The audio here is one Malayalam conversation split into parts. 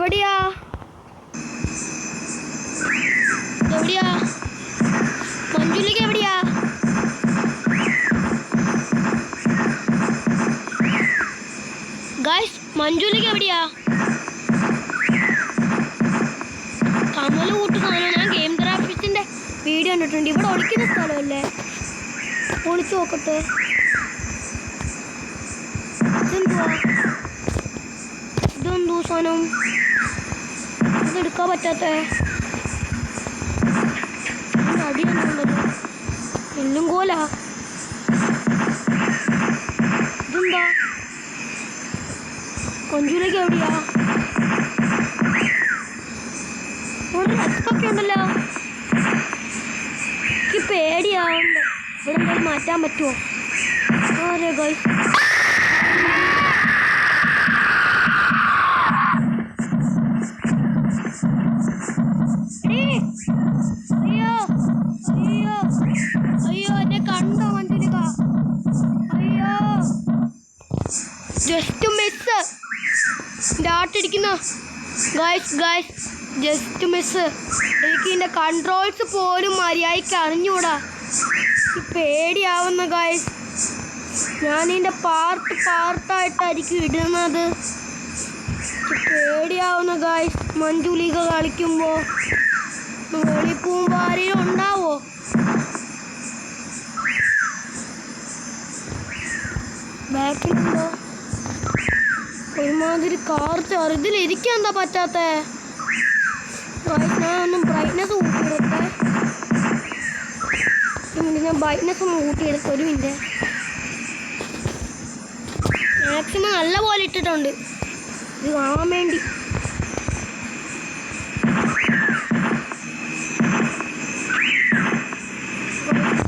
എവിടെയാ എവിടെയാ മഞ്ജുലിക്ക് എവിടെയാ? ഗൈസ് മഞ്ജുലിക്ക് എവിടെയാ? കമല് കൂട്ടുകാരോ? ഞാൻ ഗെയിം ഗ്രാഫിക്സിന്റെ വീഡിയോ കണ്ടിട്ടുണ്ട്. ഇവിടെ ഒളിക്കുന്ന സ്ഥലമല്ലേ? ഒളിച്ചു നോക്കട്ടെ. ഇതെന്തോ സാധനം? ഇതെടുക്കാൻ പറ്റാത്ത അടിയുണ്ടല്ലോ. എല്ലും കോല. ഇതെന്താ? മഞ്ജുലേക്ക് എവിടെയാ? ഒക്കെ ഉണ്ടല്ലോ. എനിക്ക് പേടിയാവുന്നുണ്ട്. ഇവിടെ എന്തായാലും മാറ്റാൻ പറ്റുമോ? അതെ ഗൈസ്, അയ്യോ അയ്യോ അയ്യോ എന്നെ കണ്ടോ മഞ്ജുലിക? അയ്യോ ജസ്റ്റ് മിസ്. ഡാട്ടിടിക്കുന്ന ഗൈസ് ഗൈസ് ജസ്റ്റ് മിസ്. എനിക്ക് ഇതിൻ്റെ കൺട്രോൾസ് പോലും മര്യാദയ്ക്ക് അറിഞ്ഞൂടാ. പേടിയാവുന്ന ഗൈസ്. ഞാനിതിൻ്റെ പാർട്ടായിട്ടായിരിക്കും ഇടുന്നത്. പേടിയാവുന്ന ഗൈസ്. മഞ്ജുലിക കളിക്കുമ്പോൾ വെളിപ്പൂമ്പോ ആരെയും ഉണ്ടാവോ? ബാക്കിലുണ്ടോ? ഒരുമാതിരി കാർച്ച്. ഇതിലിരിക്കാൻ എന്താ പറ്റാത്തേ? ഞാൻ ഒന്ന് ബ്രൈറ്റ്നെസ് കൂട്ടിയെടുത്തേ. ഞാൻ ബ്രൈറ്റ്നെസ് ഒന്ന് കൂട്ടിയെടുത്ത. ഒരു മിനിറ്റ്. മാക്സിമം നല്ല പോലെ ഇട്ടിട്ടുണ്ട് ഇത് കാണാൻ വേണ്ടി.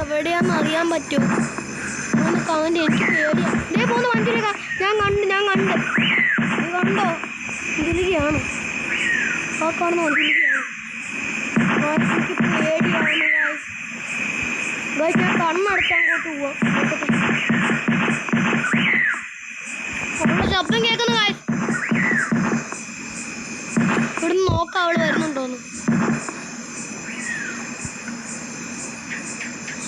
എവിടെയാന്ന് അറിയാൻ പറ്റുമോ? ഒന്ന് കമന്റ്. എനിക്ക് പേടിയാ. ഇതേ പോലെ മഞ്ജുലിക ഞാൻ കണ്ട്. നീ കണ്ടോ? മഞ്ജുലികയാണ് ആ കാണുന്ന. മഞ്ജുലികയാണ്. എനിക്ക് പേടിയാണ് ഗൈസ്. ഞാൻ കണ്ണടച്ച് അങ്ങോട്ട് പോവാം. അവളുടെ ശബ്ദം കേൾക്കുന്ന ഗൈസ്. ഇവിടുന്ന് നോക്കാം അവള് വരുന്നുണ്ടോന്ന്.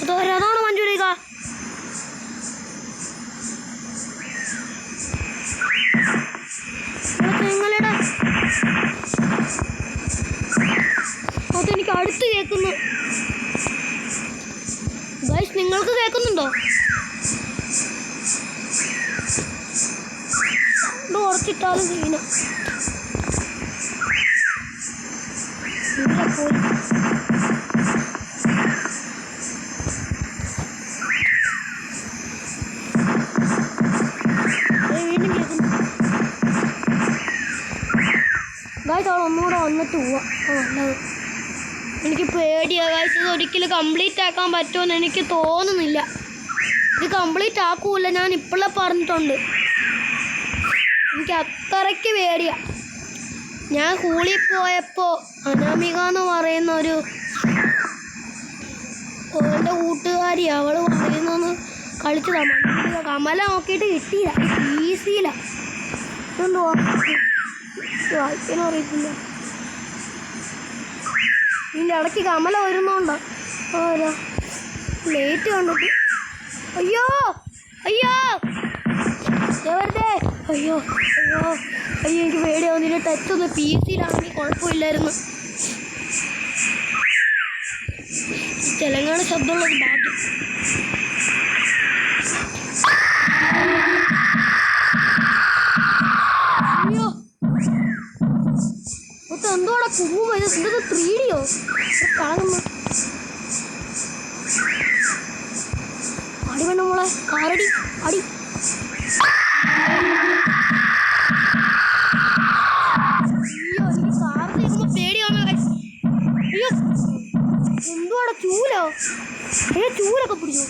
അതാണ് മഞ്ജുലിക. നിങ്ങളുടെ അതെനിക്ക് അടുത്ത് കേൾക്കുന്നു ഗൈസ്. നിങ്ങൾക്ക് കേൾക്കുന്നുണ്ടോ? ഉറച്ചിട്ടാലും സീന. വീണ്ടും കേൾക്കുന്നു ഗൈസ്. അവൾ ഒന്നുകൂടെ വന്നിട്ട് പോവാ. നല്ലത്. എനിക്ക് പേടിയാ ഗൈസ്. ഇത് ഒരിക്കലും കംപ്ലീറ്റ് ആക്കാൻ പറ്റുമെന്ന് എനിക്ക് തോന്നുന്നില്ല. ഇത് കംപ്ലീറ്റ് ആക്കൂല. ഞാൻ ഇപ്പോഴേ പറഞ്ഞിട്ടുണ്ട്. എനിക്ക് അത്രയ്ക്ക് പേടിയാ. ഞാൻ സ്കൂളിൽ പോയപ്പോൾ അനാമിക എന്ന് പറയുന്ന എൻ്റെ കൂട്ടുകാരി അവൾ പറയുന്നൊന്ന് കളിച്ചതാണ്. കമല നോക്കിയിട്ട് കിട്ടിയില്ല. ഈസിയില്ല. ഇതെന്തോ വായിക്കാനും അറിയത്തില്ല. ഇതിൻ്റെ ഇടയ്ക്ക് കമല വരുന്നുണ്ടോ? ആരാ ലേറ്റ് കണ്ടിട്ട്? അയ്യോ അയ്യോ വെറുതെ. അയ്യോ അയ്യോ അയ്യോ എനിക്ക് പേടിയാവും. ഇതിൻ്റെ ടച്ച് ഒന്ന് PC-യിലാണെങ്കിൽ കുഴപ്പമില്ലായിരുന്നു. തെലങ്കാന ശബ്ദമുള്ളത് ഭാഗ്യം. അയ്യോ എന്തോടെ കുമ്പോ? ഇത് 3Dയോ? കളങ്ങുന്നു. അടി വേണം മോളെ. കാറടി അടി. അയ്യോ എനിക്ക് കാറ് കേൾക്കുമ്പോ പേടിയാവുന്ന. അയ്യോ എന്തോടെ ചൂലോ? അയ്യോ ചൂലൊക്കെ പിടിച്ചോ?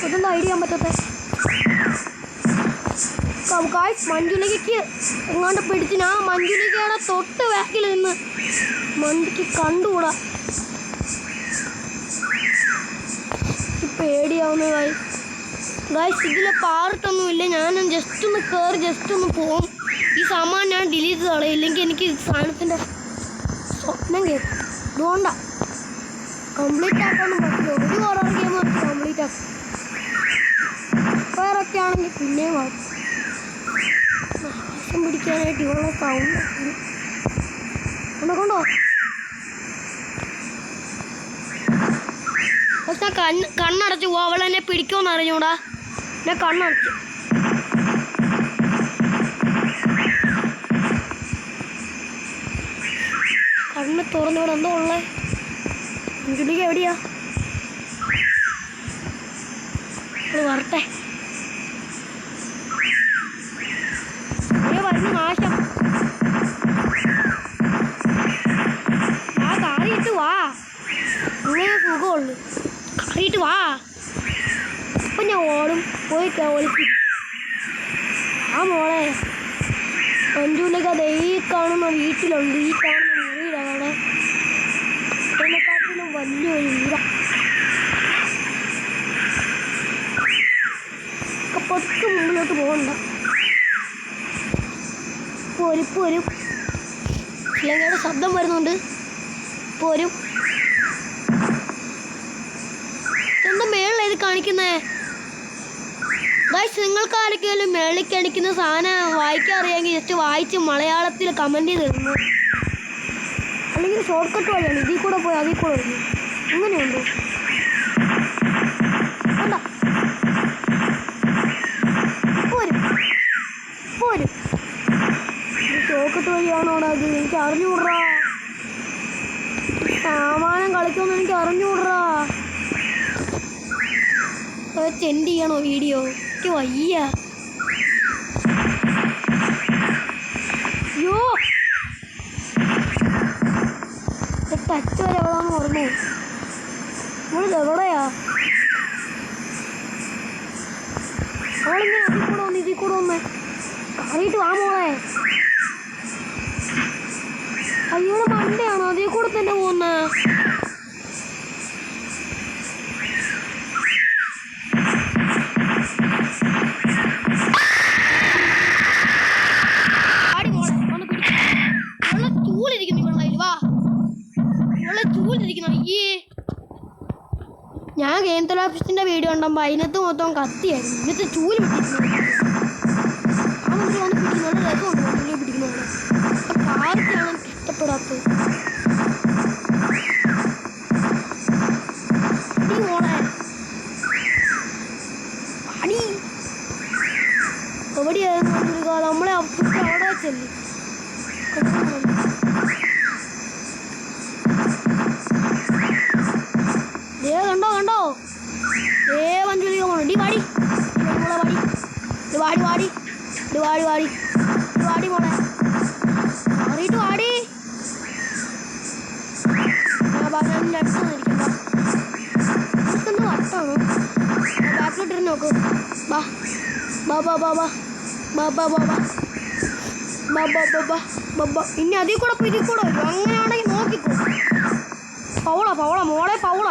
അതൊന്നും ഐഡിയ ചെയ്യാൻ പറ്റാത്ത മഞ്ജുലികയ്ക്ക് എങ്ങാണ്ട് പിടിച്ച്. ഞാൻ മഞ്ജുലികയുടെ തൊട്ട് ബാക്കിൽ നിന്ന് മഞ്ജുക്ക് കണ്ടുകൂടാ. പേടിയാവുന്നതായി ഗൈസ് ഇതിൽ പാർട്ടൊന്നുമില്ല. ഞാൻ ജസ്റ്റ് ഒന്ന് കയറി ജസ്റ്റ് ഒന്ന് പോകും. ഈ സാമാൻ ഞാൻ ഡിലീറ്റ് കളയും, ഇല്ലെങ്കിൽ എനിക്ക് സാധനത്തിൻ്റെ സ്വപ്നം കേൾക്കും. അതുകൊണ്ടാണ് കംപ്ലീറ്റ് ആക്കാനും പറ്റില്ല. ഒരു ഹൊറർ ഗെയിം നമുക്ക് കംപ്ലീറ്റ് ആക്കും. വേറൊക്കെ ആണെങ്കിൽ പിന്നെയും ആക്കും. ആവശ്യം പിടിക്കാനായിട്ട് ഇവളെ സൗണ്ട് കൊണ്ടോ. പക്ഷെ ഞാൻ കണ്ണടച്ച് പോവാ. അവളെന്നെ പിടിക്കുമെന്ന് അറിഞ്ഞൂടാ. ഞാൻ കണ്ണടച്ചു. കണ്ണ് തുറന്നിവിടെ എന്തോ ഉള്ളേ. അഞ്ജലിക്ക് എവിടെയാ? അത് വരട്ടെ. വരുന്ന നാശം. ആ കാറിയിട്ട് വാ. അങ്ങനെ സുഖമുള്ളു. കാറിയിട്ട് വാ. അപ്പം ഞാൻ ഓടും. പോയി ഒളിക്കും. ആ മോളെ അഞ്ജുലൊക്കെ അത് ഈ കാണുന്ന വീട്ടിലുണ്ട്. ഈ കാണുന്ന വീടാണ് അതിനെക്കാട്ടിലും വലിയൊരു വീട. പത്ത് മുമ്പിലോട്ട് പോകണ്ട. പോരും ഇല്ലെങ്കിൽ ശബ്ദം വരുന്നുണ്ട്. പോരും. എന്താ മേളിൽ ഇത് കാണിക്കുന്നേ? ഗൈസ് നിങ്ങൾക്ക് ആരൊക്കെയാലും മേളിൽ കാണിക്കുന്ന സാധനം വായിക്കാൻ അറിയാമെങ്കിൽ ജസ്റ്റ് വായിച്ച് മലയാളത്തിൽ കമൻറ്റ് ചെയ്ത് തരുന്നു. അല്ലെങ്കിൽ ഷോർട്ട് കട്ട് വഴിയാണ്. ഇതിൽ കൂടെ പോയി അതിൽ കൂടെ വരുന്നു. അങ്ങനെയുണ്ടോ? വേണ്ട. പോരും. ഷോർട്ട് കട്ട് വഴിയാണോടാ അത്? എനിക്ക് അറിഞ്ഞുകൂടാ. സാമാനം കളിക്കുമെന്ന് എനിക്ക് അറിഞ്ഞുകൂടാ. ചെൻഡ് ചെയ്യണോ വീഡിയോ? എനിക്ക് വയ്യ. അയ്യോ ടച്ച് വരെ എവിടാന്ന് പറഞ്ഞു. നമ്മളിത് എവിടെയാ? അവളിങ്ങനെ ഇതിൽ കൂടെ വന്നേ. അറിയിട്ട് വാ മോളെ. അയ്യോടെ മണ്ടയാണോ? അതിൽ കൂടെ തന്നെ പോകുന്നേ. ഞാൻ ഗെയിം തെറാപ്പിസ്റ്റിൻ്റെ വീഡിയോ ഉണ്ടുമ്പോൾ അതിനകത്ത് മൊത്തം കത്തിയായിരുന്നു. ഇന്നത്തെ ചൂല് പിടിക്കുന്നത് നല്ല രസമുണ്ട്. ചൂല് പിടിക്കുന്നത് ആർക്കാണ് എനിക്ക് ഇഷ്ടപ്പെടാത്തത്. മോളെ അടി എവിടെയായിരുന്നു? നമ്മളെ അവിടെ വെച്ചല്ലേ. കണ്ടോ മഞ്ജുലിക പോണു. ഡി വാടി മോളെ. വാടി മോളെ. മാറിയിട്ട് വാടി. ഞാൻ അടുത്ത് വന്നിരിക്കും. എന്ത് വട്ടാണോ? ബാക്കിലോട്ടിരുന്ന് നോക്ക്. ഇനി അതിൽ കൂടെ പോയി ഇതിൽ കൂടെ വരും. അങ്ങനെയാണെങ്കിൽ നോക്കിക്കോ. പൗള മോളെ പൗള.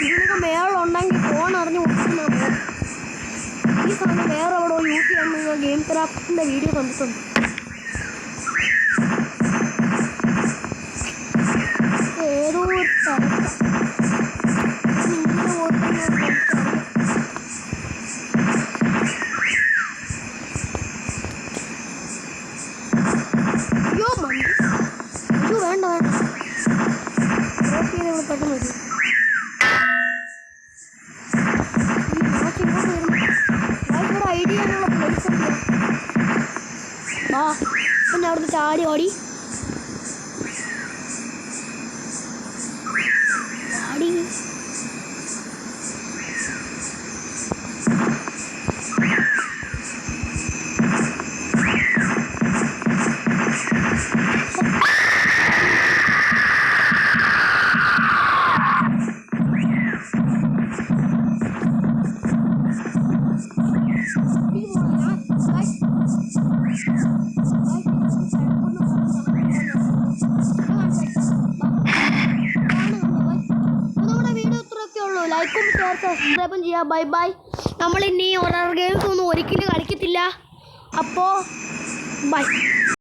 ഇതിനൊക്കെ മേളുണ്ടെങ്കിൽ ഫോൺ അറിഞ്ഞ് മുട്ടിക്കുന്ന ഈ സാധനം വേറെ എവിടെ യൂസ് ചെയ്യാൻ ഗെയിം തെറാപ്പിൻ്റെ വീഡിയോ കണ്ടിട്ടുണ്ട്. ഏതോ ഒരു സ്ഥലത്ത് വേണ്ട പെട്ടെന്ന് വരും. ഇവിടെ ഐഡിയ ചെയ്യാനുള്ള പ്ലേസ് ഉണ്ട്. പിന്നെ അവിടുന്ന് ചാടി ഓടി എല്ലാവരും സബ്സ്ക്രൈബും ചെയ്യുക. Bye bye. നമ്മളിനി ഹൊറർ ഗെയിംസ് ഒന്നും ഒരിക്കലും കളിക്കത്തില്ല. അപ്പോൾ ബൈ.